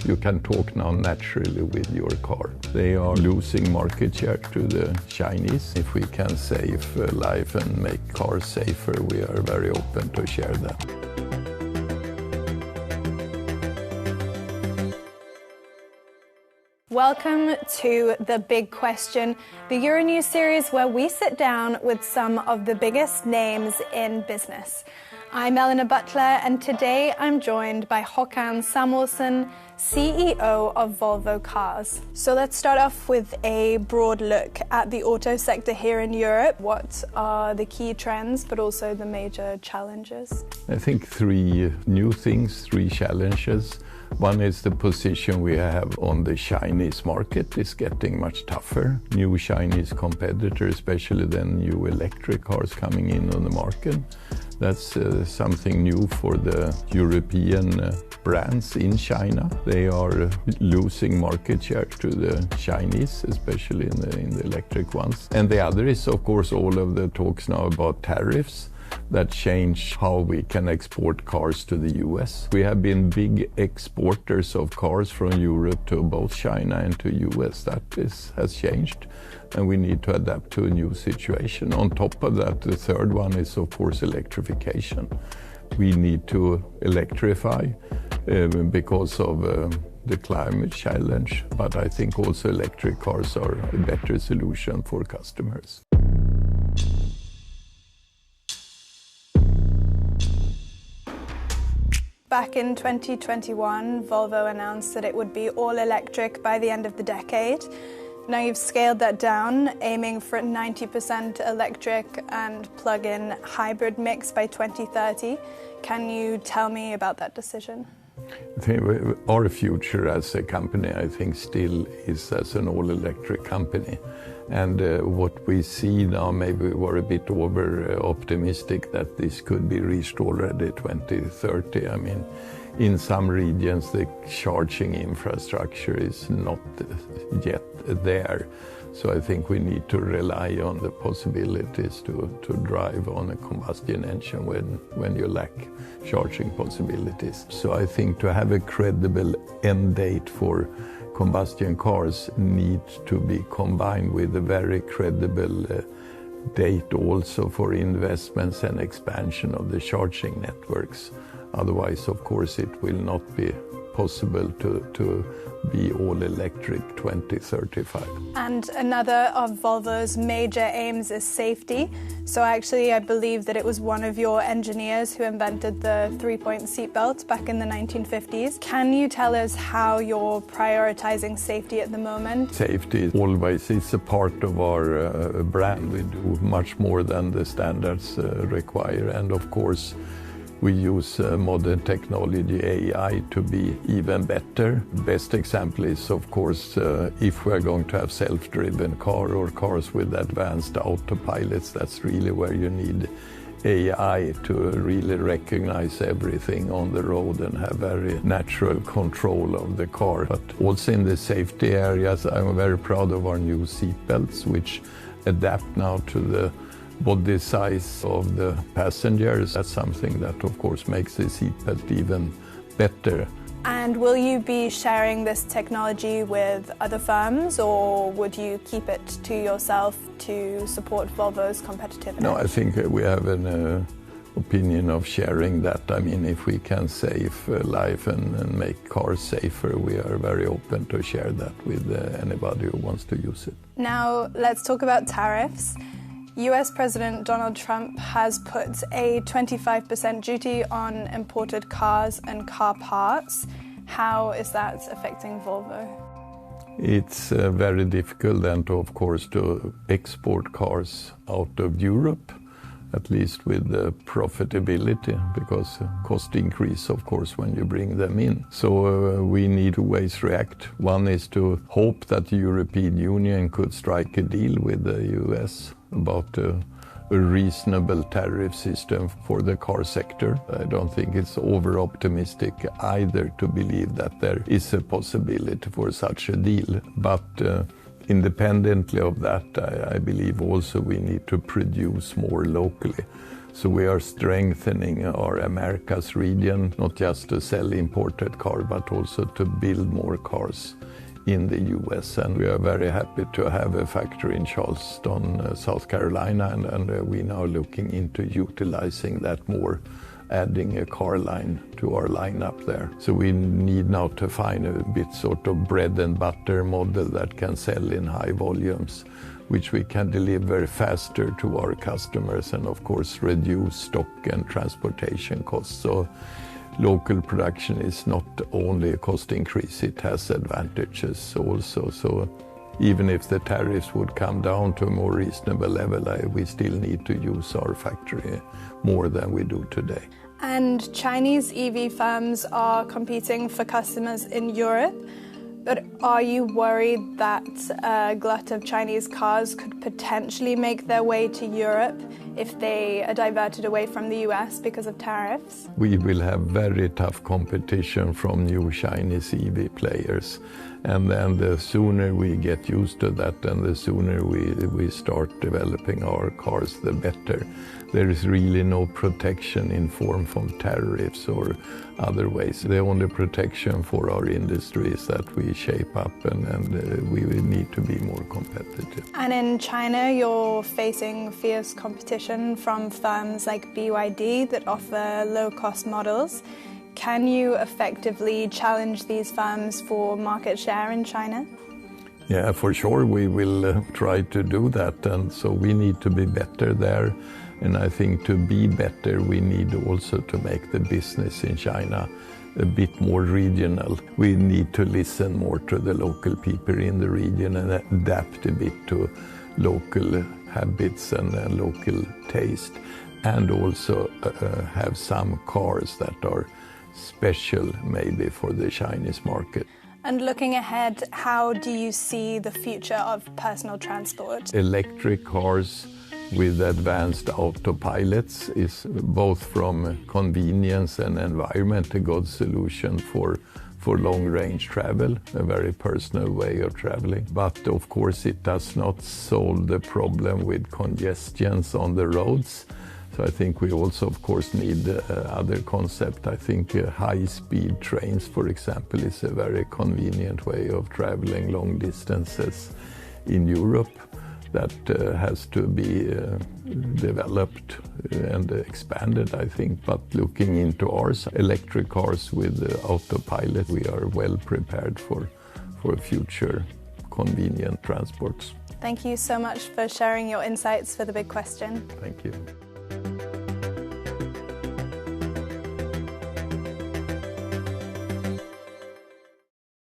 You can talk now naturally with your car. They are losing market share to the Chinese. If we can save life and make cars safer, we are very open to share that. Welcome to The Big Question, the Euronews series where we sit down with some of the biggest names in business. I'm Eleanor Butler, and today I'm joined by Håkan Samuelsson, CEO of Volvo Cars. So let's start off with a broad look at the auto sector here in Europe. What are the key trends, but also the major challenges? I think three new things, three challenges. One is the position we have on the Chinese market is getting much tougher. New Chinese competitors, especially then new electric cars coming in on the market. That's something new for the European brands in China. They are losing market share to the Chinese, especially in the electric ones. And the other is, of course, all of the talks now about tariffs that change how we can export cars to the US. We have been big exporters of cars from Europe to both China and to US. That has changed, and we need to adapt to a new situation. On top of that, the third one is, of course, electrification. We need to electrify because of the climate challenge, but I think also electric cars are a better solution for customers. Back in 2021, Volvo announced that it would be all electric by the end of the decade. Now you've scaled that down, aiming for a 90% electric and plug-in hybrid mix by 2030. Can you tell me about that decision? Our future as a company, I think, still is as an all-electric company. And what we see now, maybe we were a bit over-optimistic that this could be reached already 2030. I mean, in some regions, the charging infrastructure is not yet there. So I think we need to rely on the possibilities to drive on a combustion engine when you lack charging possibilities. So I think to have a credible end date for combustion cars need to be combined with a very credible date also for investments and expansion of the charging networks. Otherwise, of course, it will not be possible to be all electric 2035. And another of Volvo's major aims is safety. So actually, I believe that it was one of your engineers who invented the three-point seatbelt back in the 1950s. Can you tell us how you're prioritizing safety at the moment? Safety always is a part of our brand. We do much more than the standards require. And of course, we use modern technology, AI, to be even better. Best example is, of course, if we're going to have self-driven car or cars with advanced autopilots, that's really where you need AI to really recognize everything on the road and have very natural control of the car. But also in the safety areas, I'm very proud of our new seatbelts, which adapt now to the body size of the passengers. That's something that, of course, makes the seatbelt even better. And will you be sharing this technology with other firms, or would you keep it to yourself to support Volvo's competitiveness? No, I think we have an opinion of sharing that. I mean, if we can save life and make cars safer, we are very open to share that with anybody who wants to use it. Now, let's talk about tariffs. US President Donald Trump has put a 25% duty on imported cars and car parts. How is that affecting Volvo? It's very difficult then, of course, to export cars out of Europe, at least with the profitability, because cost increase, of course, when you bring them in. So we need two ways to react. One is to hope that the European Union could strike a deal with the US about a reasonable tariff system for the car sector. I don't think it's over-optimistic either to believe that there is a possibility for such a deal. But independently of that, I believe also we need to produce more locally. So we are strengthening our Americas region, not just to sell imported cars, but also to build more cars in the US. And we are very happy to have a factory in Charleston, South Carolina, and we're now looking into utilizing that more, adding a car line to our lineup there. So we need now to find a bit sort of bread and butter model that can sell in high volumes, which we can deliver faster to our customers and of course reduce stock and transportation costs. So local production is not only a cost increase, it has advantages also. So even if the tariffs would come down to a more reasonable level, we still need to use our factory more than we do today. And Chinese EV firms are competing for customers in Europe, but are you worried that a glut of Chinese cars could potentially make their way to Europe if they are diverted away from the US because of tariffs? We will have very tough competition from new Chinese EV players. And then the sooner we get used to that and the sooner we start developing our cars, the better. There is really no protection in form from tariffs or other ways. The only protection for our industry is that we shape up and we need to be more competitive. And in China, you're facing fierce competition from firms like BYD that offer low-cost models. Can you effectively challenge these firms for market share in China? Yeah, for sure we will try to do that, and so we need to be better there. And I think to be better, we need also to make the business in China a bit more regional. We need to listen more to the local people in the region and adapt a bit to local habits and local taste, and also have some cars that are special maybe for the Chinese market. And looking ahead, how do you see the future of personal transport? Electric cars with advanced autopilots is both from convenience and environment a good solution for long-range travel, a very personal way of traveling. But of course it does not solve the problem with congestions on the roads. So I think we also, of course, need other concept. I think high-speed trains, for example, is a very convenient way of traveling long distances in Europe that has to be developed and expanded, I think. But looking into ours, electric cars with autopilot, we are well prepared for future convenient transports. Thank you so much for sharing your insights for The Big Question. Thank you.